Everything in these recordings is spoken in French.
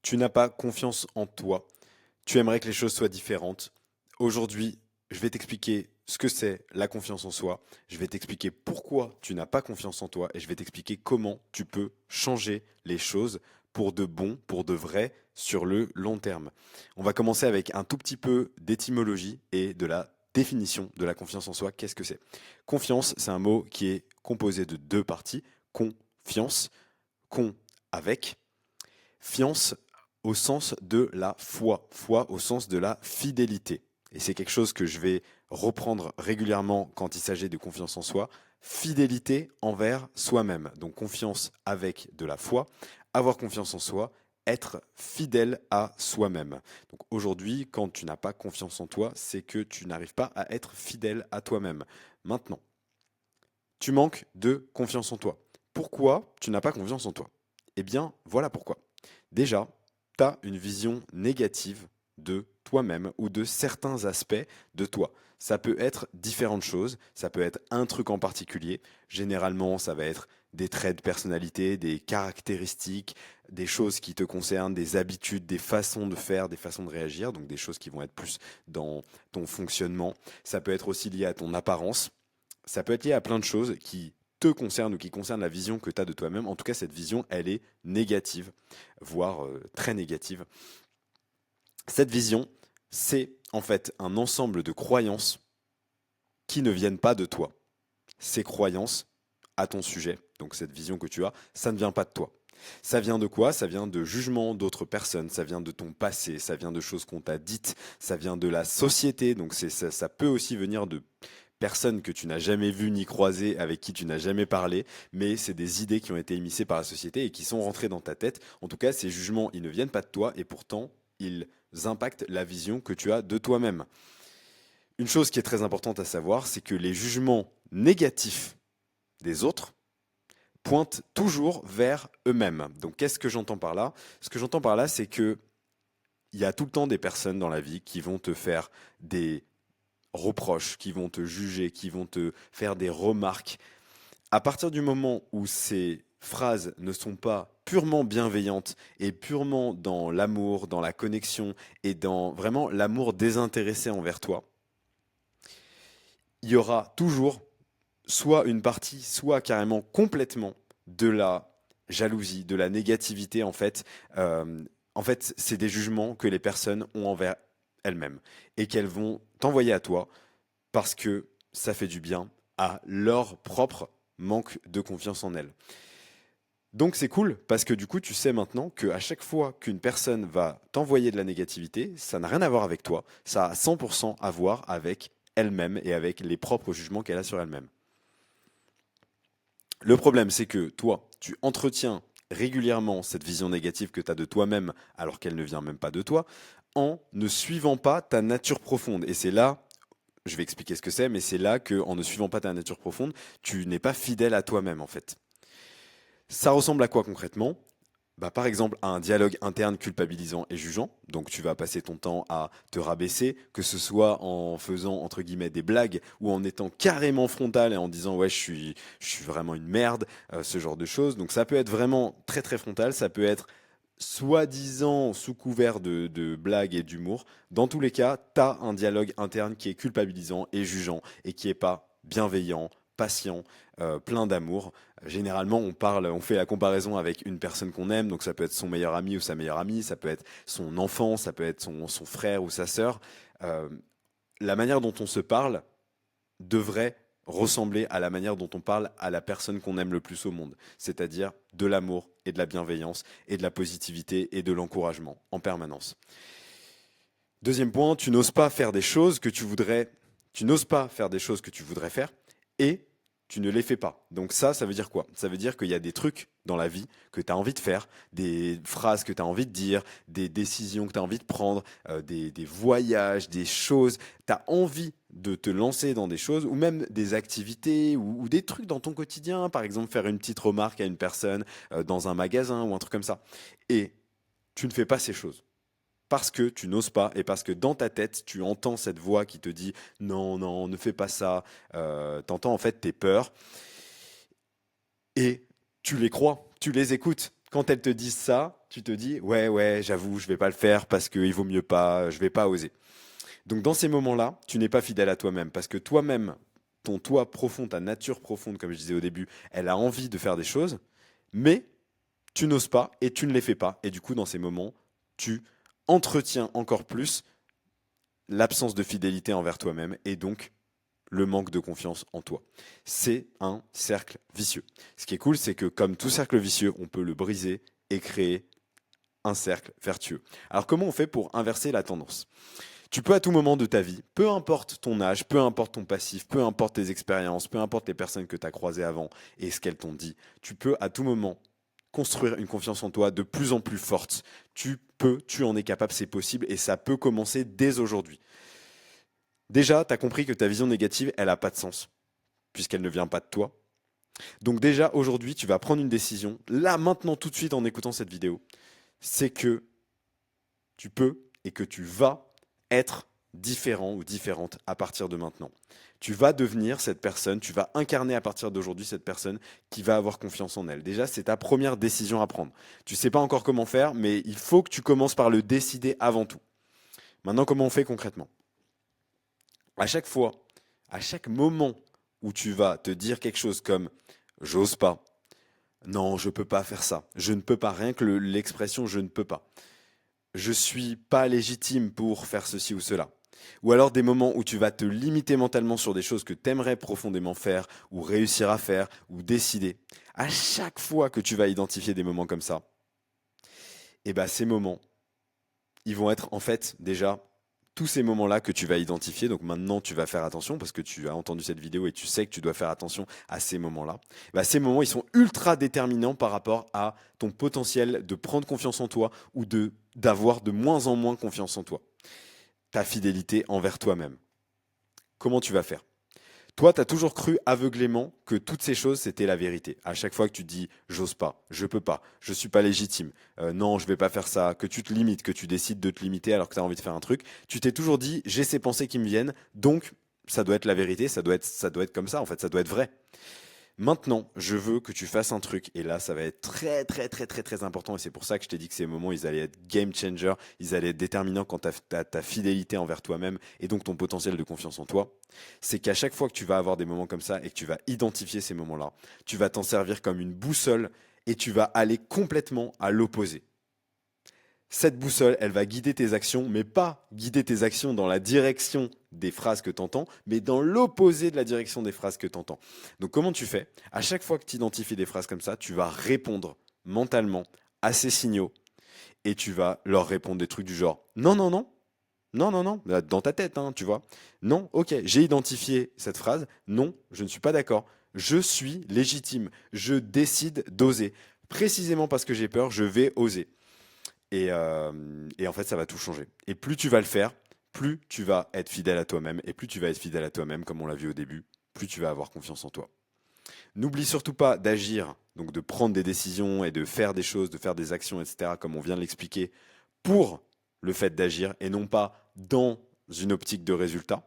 Tu n'as pas confiance en toi. Tu aimerais que les choses soient différentes. Aujourd'hui, je vais t'expliquer ce que c'est la confiance en soi. Je vais t'expliquer pourquoi tu n'as pas confiance en toi et je vais t'expliquer comment tu peux changer les choses pour de bon, pour de vrai, sur le long terme. On va commencer avec un tout petit peu d'étymologie et de la définition de la confiance en soi. Qu'est-ce que c'est? Confiance, c'est un mot qui est composé de deux parties. Confiance, con avec, fiance au sens de la foi, foi au sens de la fidélité. Et c'est quelque chose que je vais reprendre régulièrement quand il s'agit de confiance en soi. Fidélité envers soi-même. Donc confiance avec de la foi, avoir confiance en soi, être fidèle à soi-même. Donc aujourd'hui, quand tu n'as pas confiance en toi, c'est que tu n'arrives pas à être fidèle à toi-même. Maintenant, tu manques de confiance en toi. Pourquoi tu n'as pas confiance en toi? Eh bien, voilà pourquoi. Déjà, tu as une vision négative de toi-même ou de certains aspects de toi. Ça peut être différentes choses, ça peut être un truc en particulier. Généralement, ça va être des traits de personnalité, des caractéristiques, des choses qui te concernent, des habitudes, des façons de faire, des façons de réagir, donc des choses qui vont être plus dans ton fonctionnement. Ça peut être aussi lié à ton apparence. Ça peut être lié à plein de choses qui te concernent ou qui concernent la vision que tu as de toi-même. En tout cas, cette vision, elle est négative, voire très négative. Cette vision, c'est en fait un ensemble de croyances qui ne viennent pas de toi. Ces croyances à ton sujet, donc cette vision que tu as, ça ne vient pas de toi. Ça vient de quoi? Ça vient de jugements d'autres personnes, ça vient de ton passé, ça vient de choses qu'on t'a dites, ça vient de la société, donc ça peut aussi venir de personnes que tu n'as jamais vues ni croisées, avec qui tu n'as jamais parlé, mais c'est des idées qui ont été émissées par la société et qui sont rentrées dans ta tête. En tout cas, ces jugements, ils ne viennent pas de toi et pourtant, ils impactent la vision que tu as de toi-même. Une chose qui est très importante à savoir, c'est que les jugements négatifs des autres pointent toujours vers eux-mêmes. Donc qu'est-ce que j'entends par là? Ce que j'entends par là, c'est que il y a tout le temps des personnes dans la vie qui vont te faire des reproches, qui vont te juger, qui vont te faire des remarques. À partir du moment où ces phrases ne sont pas purement bienveillantes et purement dans l'amour, dans la connexion et dans vraiment l'amour désintéressé envers toi, il y aura toujours soit une partie, soit carrément complètement de la jalousie, de la négativité en fait, c'est des jugements que les personnes ont envers elles-mêmes et qu'elles vont t'envoyer à toi parce que ça fait du bien à leur propre manque de confiance en elles. Donc c'est cool parce que du coup tu sais maintenant qu'à chaque fois qu'une personne va t'envoyer de la négativité, ça n'a rien à voir avec toi, ça a 100% à voir avec elle-même et avec les propres jugements qu'elle a sur elle-même. Le problème, c'est que toi, tu entretiens régulièrement cette vision négative que tu as de toi-même alors qu'elle ne vient même pas de toi, en ne suivant pas ta nature profonde. Et c'est là, je vais expliquer ce que c'est, mais c'est là que, en ne suivant pas ta nature profonde, tu n'es pas fidèle à toi-même en fait. Ça ressemble à quoi concrètement? Bah, par exemple, à un dialogue interne culpabilisant et jugeant. Donc, tu vas passer ton temps à te rabaisser, que ce soit en faisant, entre guillemets, des blagues ou en étant carrément frontal et en disant, ouais, je suis vraiment une merde, ce genre de choses. Donc, ça peut être vraiment très, très frontal. Ça peut être soi-disant sous couvert de blagues et d'humour. Dans tous les cas, tu as un dialogue interne qui est culpabilisant et jugeant et qui est pas bienveillant, patient, plein d'amour. Généralement, on fait la comparaison avec une personne qu'on aime, donc ça peut être son meilleur ami ou sa meilleure amie, ça peut être son enfant, ça peut être son frère ou sa sœur. Euh, la manière dont on se parle devrait ressembler à la manière dont on parle à la personne qu'on aime le plus au monde, c'est-à-dire de l'amour et de la bienveillance et de la positivité et de l'encouragement en permanence. Deuxième point, tu n'oses pas faire des choses que tu voudrais faire et tu ne les fais pas. Donc ça veut dire quoi? Ça veut dire qu'il y a des trucs dans la vie que tu as envie de faire, des phrases que tu as envie de dire, des décisions que tu as envie de prendre, des voyages, des choses. Tu as envie de te lancer dans des choses ou même des activités ou des trucs dans ton quotidien. Par exemple, faire une petite remarque à une personne dans un magasin ou un truc comme ça. Et tu ne fais pas ces choses parce que tu n'oses pas et parce que dans ta tête, tu entends cette voix qui te dit non, non, ne fais pas ça. T'entends en fait tes peurs et tu les crois, tu les écoutes. Quand elles te disent ça, tu te dis, ouais, j'avoue, je vais pas le faire parce qu'il vaut mieux pas, je vais pas oser. Donc dans ces moments-là, tu n'es pas fidèle à toi-même parce que toi-même, ton toi profond, ta nature profonde, comme je disais au début, elle a envie de faire des choses, mais tu n'oses pas et tu ne les fais pas. Et du coup, dans ces moments, tu entretiens encore plus l'absence de fidélité envers toi-même et donc le manque de confiance en toi. C'est un cercle vicieux. Ce qui est cool, c'est que comme tout cercle vicieux, on peut le briser et créer un cercle vertueux. Alors comment on fait pour inverser la tendance? Tu peux à tout moment de ta vie, peu importe ton âge, peu importe ton passif, peu importe tes expériences, peu importe les personnes que tu as croisées avant et ce qu'elles t'ont dit, tu peux à tout moment construire une confiance en toi de plus en plus forte. Tu peux, tu en es capable, c'est possible et ça peut commencer dès aujourd'hui. Déjà, tu as compris que ta vision négative, elle n'a pas de sens, puisqu'elle ne vient pas de toi. Donc déjà, aujourd'hui, tu vas prendre une décision, là, maintenant, tout de suite, en écoutant cette vidéo. C'est que tu peux et que tu vas être différent ou différente à partir de maintenant. Tu vas devenir cette personne, tu vas incarner à partir d'aujourd'hui cette personne qui va avoir confiance en elle. Déjà, c'est ta première décision à prendre. Tu ne sais pas encore comment faire, mais il faut que tu commences par le décider avant tout. Maintenant, comment on fait concrètement? À chaque fois, à chaque moment où tu vas te dire quelque chose comme j'ose pas, non, je peux pas faire ça, je ne peux pas, rien que l'expression je ne peux pas, je suis pas légitime pour faire ceci ou cela. Ou alors des moments où tu vas te limiter mentalement sur des choses que tu aimerais profondément faire, ou réussir à faire, ou décider. À chaque fois que tu vas identifier des moments comme ça, et ben ces moments, ils vont être en fait déjà tous ces moments-là que tu vas identifier. Donc maintenant, tu vas faire attention parce que tu as entendu cette vidéo et tu sais que tu dois faire attention à ces moments-là. Bah, ces moments, ils sont ultra déterminants par rapport à ton potentiel de prendre confiance en toi ou d'avoir de moins en moins confiance en toi. Ta fidélité envers toi-même. Comment tu vas faire? Toi, tu as toujours cru aveuglément que toutes ces choses, c'était la vérité. À chaque fois que tu te dis j'ose pas, je peux pas, je suis pas légitime, non, je vais pas faire ça, que tu te limites, que tu décides de te limiter alors que tu as envie de faire un truc, tu t'es toujours dit j'ai ces pensées qui me viennent, donc ça doit être la vérité, ça doit être comme ça, en fait, ça doit être vrai. Maintenant, je veux que tu fasses un truc, et là, ça va être très, très, très, très, très important, et c'est pour ça que je t'ai dit que ces moments, ils allaient être game changer, ils allaient être déterminants quant à ta fidélité envers toi-même, et donc ton potentiel de confiance en toi. C'est qu'à chaque fois que tu vas avoir des moments comme ça, et que tu vas identifier ces moments-là, tu vas t'en servir comme une boussole, et tu vas aller complètement à l'opposé. Cette boussole, elle va guider tes actions, mais pas guider tes actions dans la direction des phrases que tu entends, mais dans l'opposé de la direction des phrases que tu entends. Donc comment tu fais? À chaque fois que tu identifies des phrases comme ça, tu vas répondre mentalement à ces signaux et tu vas leur répondre des trucs du genre non, non, non, non, non, non, dans ta tête, hein, tu vois. Non, ok, j'ai identifié cette phrase, non, je ne suis pas d'accord. Je suis légitime, je décide d'oser. Précisément parce que j'ai peur, je vais oser. Et en fait, ça va tout changer. Et plus tu vas le faire, plus tu vas être fidèle à toi-même. Et plus tu vas être fidèle à toi-même, comme on l'a vu au début, plus tu vas avoir confiance en toi. N'oublie surtout pas d'agir, donc de prendre des décisions et de faire des choses, de faire des actions, etc., comme on vient de l'expliquer, pour le fait d'agir et non pas dans une optique de résultat.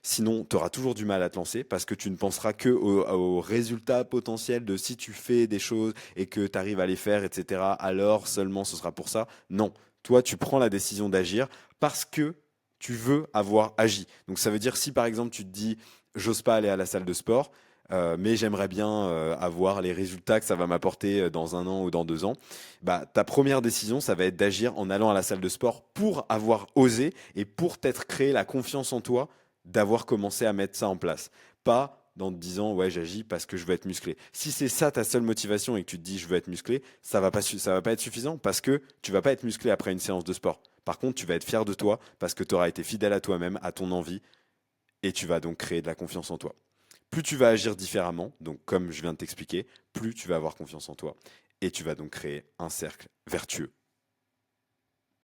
Sinon, tu auras toujours du mal à te lancer parce que tu ne penseras que au résultat potentiel de si tu fais des choses et que tu arrives à les faire, etc. Alors seulement ce sera pour ça. Non, toi, tu prends la décision d'agir parce que tu veux avoir agi. Donc ça veut dire si par exemple tu te dis j'ose pas aller à la salle de sport, mais j'aimerais bien avoir les résultats que ça va m'apporter dans un an ou dans 2 ans. Bah, ta première décision, ça va être d'agir en allant à la salle de sport pour avoir osé et pour t'être créé la confiance en toi d'avoir commencé à mettre ça en place. Pas en te disant ouais j'agis parce que je veux être musclé. Si c'est ça ta seule motivation et que tu te dis je veux être musclé, ça va pas être suffisant parce que tu vas pas être musclé après une séance de sport. Par contre, tu vas être fier de toi parce que tu auras été fidèle à toi-même, à ton envie et tu vas donc créer de la confiance en toi. Plus tu vas agir différemment, donc comme je viens de t'expliquer, plus tu vas avoir confiance en toi et tu vas donc créer un cercle vertueux.